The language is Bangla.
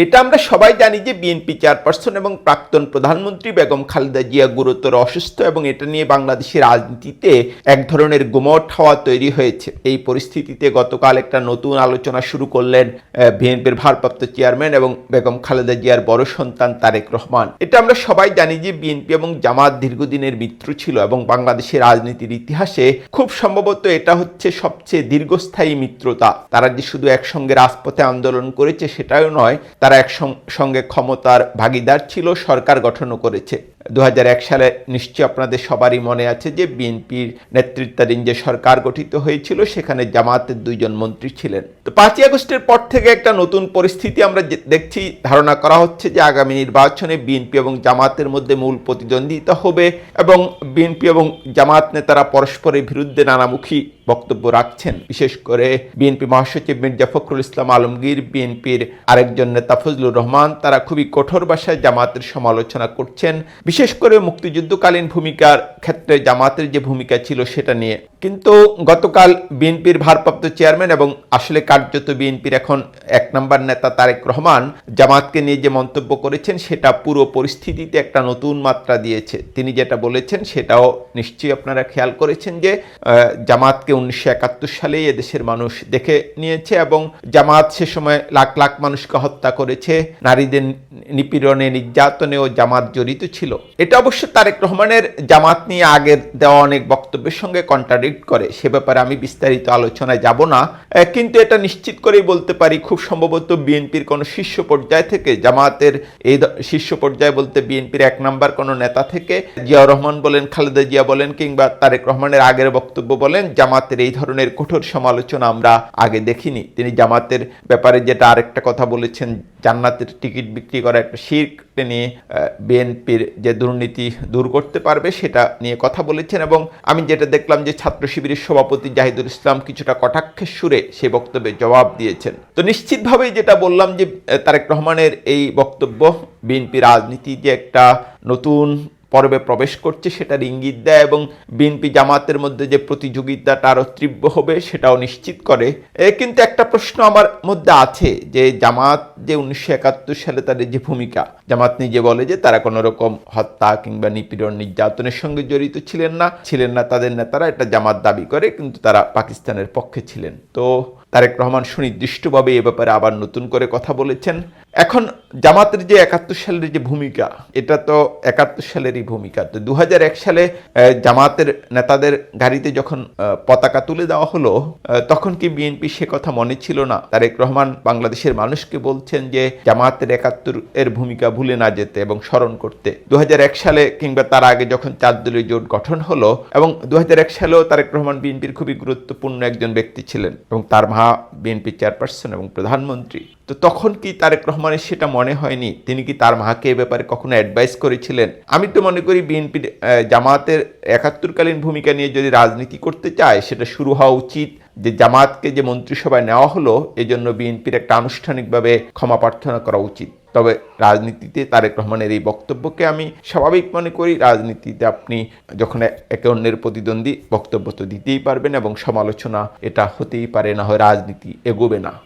এটা আমরা সবাই জানি যে বিএনপি চেয়ারপারসন এবং প্রাক্তন প্রধানমন্ত্রী বেগম খালেদা জিয়া গুরুতর অসুস্থ এবং এটা নিয়ে বাংলাদেশের রাজনীতিতে এক ধরনের গুমট হাওয়া তৈরি হয়েছে। এই পরিস্থিতিতে গতকাল একটা নতুন আলোচনা শুরু করলেন বিএনপির ভারপ্রাপ্ত চেয়ারম্যান এবং বেগম খালেদা জিয়ার বড় সন্তান তারেক রহমান। এটা আমরা সবাই জানি যে বিএনপি এবং জামাত দীর্ঘদিনের মিত্র ছিল এবং বাংলাদেশের রাজনীতির ইতিহাসে খুব সম্ভবত এটা হচ্ছে সবচেয়ে দীর্ঘস্থায়ী মিত্রতা। তারা যে শুধু একসঙ্গে রাজপথে আন্দোলন করেছে সেটাও নয়, তারা একসঙ্গে ক্ষমতার ভাগিদার ছিল, সরকার গঠনও করেছে। 2001 সালে নিশ্চয়ই আপনাদের সবারই মনে আছে যে বিএনপির নেতৃত্বাধীন যে সরকার গঠিত হয়েছিল সেখানে জামাতের 2 জন মন্ত্রী ছিলেন। তো 5ই আগস্টের পর থেকে একটা নতুন পরিস্থিতি আমরা দেখছি। ধারণা করা হচ্ছে যে আগামী নির্বাচনে বিএনপি এবং জামাতের মধ্যে মূল প্রতিদ্বন্দ্বিতা হবে এবং বিএনপি এবং জামাত নেতারা পরস্পরের বিরুদ্ধে নানামুখী বক্তব্য রাখছেন। বিশেষ করে বিএনপি মহাসচিব মির্জা ফখরুল ইসলাম আলমগীর, বিএনপির আরেকজন নেতা ফজলুর রহমান, তারা খুবই কঠোর ভাষায় জামাতের সমালোচনা করছেন, বিশেষ করে মুক্তিযুদ্ধকালীন ভূমিকার ক্ষেত্রে জামাতের যে ভূমিকা ছিল সেটা নিয়ে। কিন্তু গতকাল বিএনপির ভারপ্রাপ্ত চেয়ারম্যান এবং আসলে কার্যত বিএনপির এখন 1 নম্বর নেতা তারেক রহমান জামাতকে নিয়ে যে মন্তব্য করেছেন সেটা পুরো পরিস্থিতিতে একটা নতুন মাত্রা দিয়েছে। তিনি যেটা বলেছেন সেটাও নিশ্চয়ই আপনারা খেয়াল করেছেন যে জামাতকে 1971 সালেই এদেশের মানুষ দেখে নিয়েছে এবং জামাত সে সময় লাখ লাখ মানুষকে হত্যা করেছে, নারীদের নিপীড়নে নির্যাতনেও জামাত জড়িত ছিল। এটা অবশ্য তারেক রহমানের জামাত নিয়ে আগের দেওয়া অনেক বক্তব্যের সঙ্গে কন্ট্রাডিক্ট করে, সে ব্যাপারে আমি বিস্তারিত আলোচনায় যাব না। কিন্তু এটা নিশ্চিত করেই বলতে পারি খুব সম্ভবত বিএনপির কোনো শীর্ষ পর্যায় থেকে, জামাতের এই শীর্ষ পর্যায়ে বলতে বিএনপির 1 নম্বর কোনো নেতা থেকে, জিয়াউর রহমান বলেন, খালেদা জিয়া বলেন কিংবা তারেক রহমানের আগের বক্তব্য বলেন, জামাতের এই ধরনের কঠোর সমালোচনা আমরা আগে দেখিনি। তিনি জামাতের ব্যাপারে যেটা আরেকটা কথা বলেছেন, জান্নাতের টিকিট বিক্রি করা একটা শিরক নিয়ে বিএনপির যে দুর্নীতি দূর করতে পারবে সেটা নিয়ে কথা বলেছেন। এবং আমি যেটা দেখলাম যে ছাত্র শিবিরের সভাপতি জাহিদুল ইসলাম কিছুটা কটাক্ষের সুরে সেই বক্তব্যে জবাব দিয়েছেন। তো নিশ্চিতভাবেই যেটা বললাম যে তারেক রহমানের এই বক্তব্য বিএনপি রাজনীতি যে একটা নতুন পর্বে প্রবেশ করছে সেটার ইঙ্গিত দেয় এবং বিএনপি জামাতের মধ্যে যে প্রতিযোগিতাটা আরও তীব্র হবে সেটাও নিশ্চিত করে। কিন্তু একটা প্রশ্ন আমার মধ্যে আছে যে জামাত যে 1971 সালে তাদের যে ভূমিকা, জামাত নিজে বলে যে তারা কোনো রকম হত্যা কিংবা নিপীড়ন নির্যাতনের সঙ্গে জড়িত ছিলেন না তাদের নেতারা, এটা জামাত দাবি করে, কিন্তু তারা পাকিস্তানের পক্ষে ছিলেন। তো তারেক রহমান সুনির্দিষ্টভাবে এ ব্যাপারে আবার নতুন করে কথা বলেছেন। এখন জামাতের যে 71 সালের যে ভূমিকা, এটা তো 71 সালেরই ভূমিকা। তো 2001 সালে জামাতের নেতাদের গাড়িতে যখন পতাকা তুলে দেওয়া হলো তখন কি বিএনপি সে কথা মনে ছিল না? তারেক রহমান বাংলাদেশের মানুষকে বলছেন যে জামাতের 71 এর ভূমিকা ভুলে না যেতে এবং স্মরণ করতে। 2001 সালে কিংবা তার আগে যখন 4 দলীয় জোট গঠন হলো এবং 2001 সালেও তারেক রহমান বিএনপির খুবই গুরুত্বপূর্ণ একজন ব্যক্তি ছিলেন এবং তার মা বিএনপি চেয়ারপারসন এবং প্রধানমন্ত্রী। তো তখন কি তারেক রহমানের সেটা মনে হয়নি? তিনি কি তার মাকে এ ব্যাপারে কখনো অ্যাডভাইস করেছিলেন? আমি তো মনে করি বিএনপির জামাতের 71কালীন ভূমিকা নিয়ে যদি রাজনীতি করতে চায় সেটা শুরু হওয়া উচিত যে জামাতকে যে মন্ত্রিসভায় নেওয়া হলো এজন্য বিএনপির একটা আনুষ্ঠানিকভাবে ক্ষমা প্রার্থনা করা উচিত। তবে রাজনীতিতে তারেক রহমানের এই বক্তব্যকে আমি স্বাভাবিক মনে করি। রাজনীতিতে আপনি যখন একে অন্যের প্রতিদ্বন্দ্বী বক্তব্য তো দিতেই পারবেন এবং সমালোচনা এটা হতেই পারে, না হয় রাজনীতি এগোবে না।